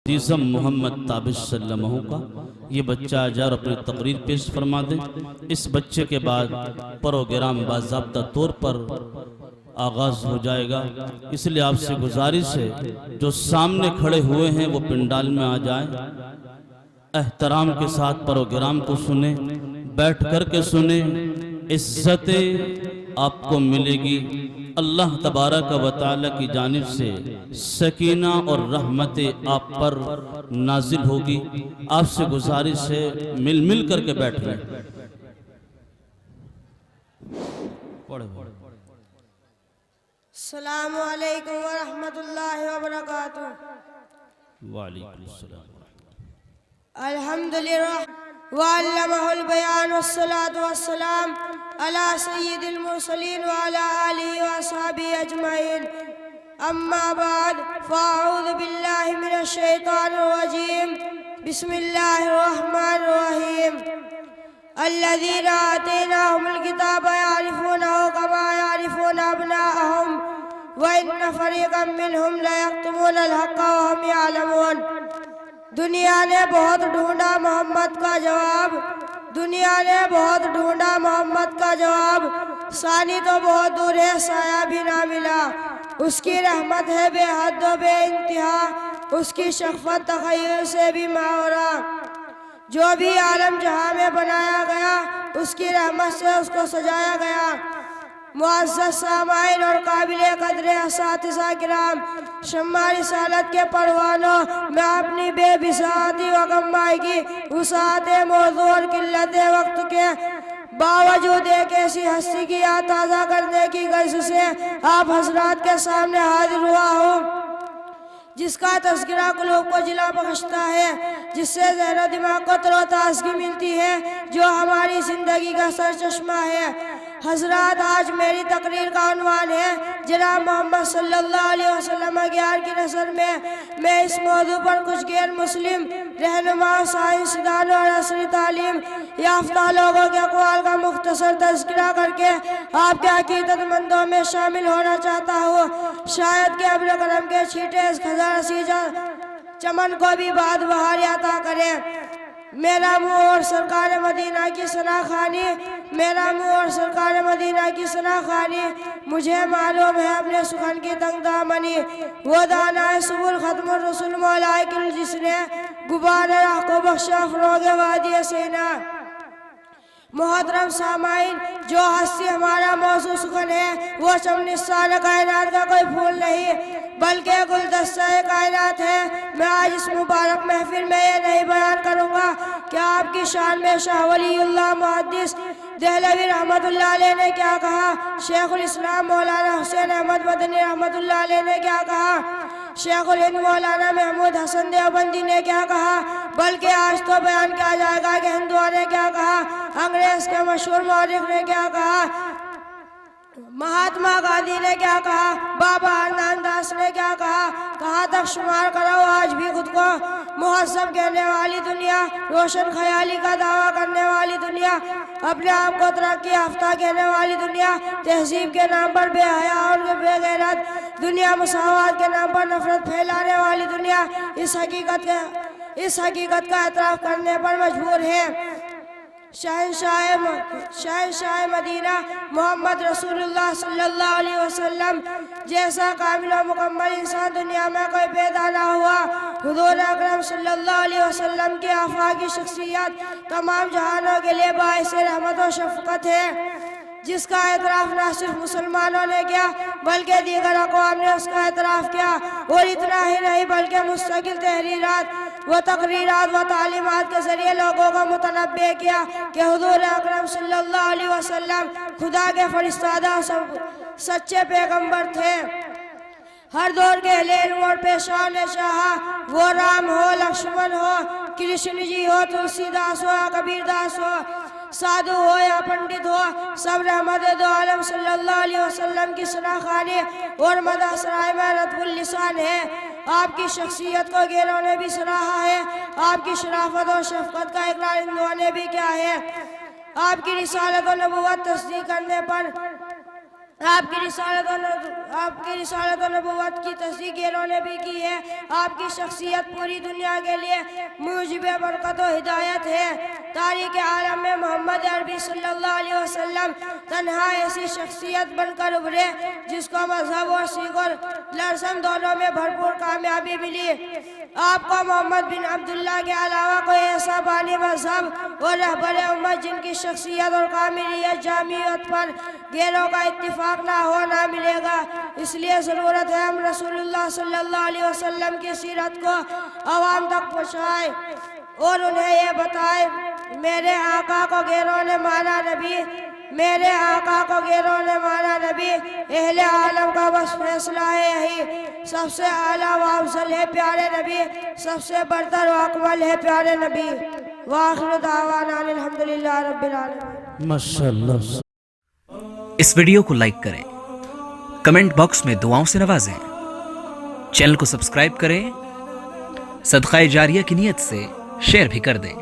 عزیزم محمد تابش صلی اللہ علیہ وسلم کا یہ بچہ آ جائے اور اپنی تقریر پیش فرما دیں۔ اس بچے کے بعد پروگرام باضابطہ طور پر آغاز ہو جائے گا، اس لیے آپ سے گزارش ہے جو سامنے کھڑے ہوئے ہیں وہ پنڈال میں آ جائیں، احترام کے ساتھ پروگرام کو سنیں، بیٹھ کر کے سنیں، عزت آپ کو ملے گی، اللہ تبارک و تعالی کی جانب سے سکینہ اور رحمت آپ پر نازل ہوگی۔ آپ سے گزارش ہے مل کر کے بیٹھ لیں۔ السلام علیکم ورحمۃ اللہ وبرکاتہ۔ وعلیکم السلام۔ الحمدللہ وعلمہ البیان والصلاة والسلام علی سید المرسلین وعلی آلہ وصحبہ اجمعین، اما بعد فاعوذ باللہ من الشیطان الرجیم، بسم اللہ الرحمن الرحیم۔ الذین آتیناہم الکتاب یعرفونہ کما یعرفون ابناءہم وَإِنَّ فَرِيقًا مِّنْهُمْ لَيَكْتُمُونَ الْحَقَّ وَهُمْ يَعْلَمُونَ۔ دنیا نے بہت ڈھونڈا محمد کا جواب، دنیا نے بہت ڈھونڈا محمد کا جواب، ثانی تو بہت دور ہے سایہ بھی نہ ملا۔ اس کی رحمت ہے بے حد و بے انتہا، اس کی شفقت تخیل سے بھی ماورا۔ جو بھی عالم جہاں میں بنایا گیا اس کی رحمت سے اس کو سجایا گیا۔ معزز سامعین اور قابل قدر اساتذہ کرام، شمع رسالت کے پروانوں، میں اپنی بے بساطی و غمائیگی، وسعت موضوع اور قلت وقت کے باوجود ایک ایسی ہستی کی یاد تازہ کرنے کی غرض سے آپ حضرات کے سامنے حاضر ہوا ہوں جس کا تذکرہ قلوب کو جلا بخشتا ہے، جس سے ذہن و دماغ کو تر و تازگی ملتی ہے، جو ہماری زندگی کا سرچشمہ ہے۔ حضرات، آج میری تقریر کا عنوان ہے جناب محمد صلی اللہ علیہ وسلم اغیار کی نثر میں اس موضوع پر کچھ غیر مسلم رہنما، سائنسدانوں اور عصری تعلیم یافتہ لوگوں کے اقوال کا مختصر تذکرہ کر کے آپ کے عقیدت مندوں میں شامل ہونا چاہتا ہوں۔ شاید کہ ابر کرم کے چھیٹے اس خزاں سیجا چمن کو بھی بعد بہار عطا کرے۔ میرا منہ اور سرکار مدینہ کی ثناخوانی، میرا منہ اور سرکار مدینہ کی ثناخوانی، مجھے معلوم ہے اپنے سخن کی تنگ دامنی۔ وہ دانا سبل ختم الرسول مولا کل جس نے غبار راہ کو بخشا فروغ وادی سینا۔ محترم سامعین، جو ہستی ہمارا موضوع سخن ہے وہ چمنستان کائنات کا کوئی پھول نہیں بلکہ گلدستہ کائنات ہے۔ میں آج اس مبارک محفل میں یہ نہیں بیان کروں گا کہ آپ کی شان میں شاہ ولی اللہ محدث دہلوی رحمت اللہ علیہ نے کیا کہا، شیخ الاسلام مولانا حسین احمد مدنی رحمت اللہ علیہ نے کیا کہا، شیخ الہند مولانا محمود حسن دیوبندی نے کیا کہا، بلکہ آج تو بیان کیا جائے گا کہ ہندوؤں نے کیا کہا، انگریز کے مشہور مورخ نے کیا کہا، مہاتما گاندھی نے کیا کہا، بابا ہرنان داس نے کیا کہا۔ کہاں تک شمار کرو آج بھی خود کو مہذب کہنے والی دنیا، روشن خیالی کا دعویٰ کرنے والی دنیا، اپنے آپ کو ترقی یافتہ کہنے والی دنیا، تہذیب کے نام پر بے حیا اور بے غیرت دنیا، مساوات کے نام پر نفرت پھیلانے والی دنیا اس حقیقت کا اعتراف کرنے پر مجبور ہے۔ شہنشاہ مدینہ محمد رسول اللہ صلی اللہ علیہ وسلم جیسا کامل و مکمل انسان دنیا میں کوئی پیدا نہ ہوا۔ حضور اکرم صلی اللہ علیہ وسلم کی آفاقی شخصیت تمام جہانوں کے لیے باعث رحمت و شفقت ہے، جس کا اعتراف نہ صرف مسلمانوں نے کیا بلکہ دیگر اقوام نے اس کا اعتراف کیا، اور اتنا ہی نہیں بلکہ مستقل تحریرات و تقریرات و تعلیمات کے ذریعے لوگوں کو متنبع کیا کہ حضور اکرم صلی اللہ علیہ وسلم خدا کے فرستادہ سچے پیغمبر تھے۔ ہر دور کے اہل علم اور پیشان شاہ، وہ رام ہو، لکشمن ہو، کرشن جی ہو، تلسی داس ہو یا کبیر داس ہو، سادھو ہو یا پنڈت ہو، سب رحمت دو عالم صلی اللہ علیہ وسلم کی ثناخوانی اور مدح سرائے میں رطب اللسان ہے۔ آپ کی شخصیت کو غیروں نے بھی سراہا ہے، آپ کی شرافت اور شفقت کا اقرار ہندوؤں نے بھی کیا ہے۔ آپ کی رسالت و نبوت تصدیق کرنے پر آپ کی رسالت و نبوت کی تصدیق انہوں نے بھی کی ہے. آپ کی شخصیت پوری دنیا کے لیے موجب برکت و ہدایت ہے. تاریخ عالم میں محمد عربی صلی اللہ علیہ وسلم تنہا ایسی شخصیت بن کر ابھرے جس کو مذہب اور سیکھ اور لرزم دونوں میں بھرپور کامیابی ملی. آپ کو محمد بن عبداللہ کے علاوہ کوئی ایسا بانی مذہب اور رہبر امت جن کی شخصیت اور کاملیت جامعیت پر غیروں کا اتفاق نہ ہو نہ ملے گا. اس لیے ضرورت ہے ہم رسول اللہ صلی اللہ علیہ وسلم کی سیرت کو عوام تک پہنچائیں اور انہیں یہ بتائیں میرے آقا کو غیروں نے مانا نبی، میرے آقا کو غیروں نے مانا نبی. اہل عالم کا بس فیصلہ ہے یہی، سب سے اعلیٰ و افضل ہے پیارے نبی، سب سے برتر و اکمل ہے پیارے نبی. وآخر دعوانا الحمدللہ رب العالمین. ماشاءاللہ. اس ویڈیو کو لائک کریں، کمنٹ باکس میں دعاؤں سے نوازیں، چینل کو سبسکرائب کریں، صدقہ جاریہ کی نیت سے شیئر بھی کر دیں.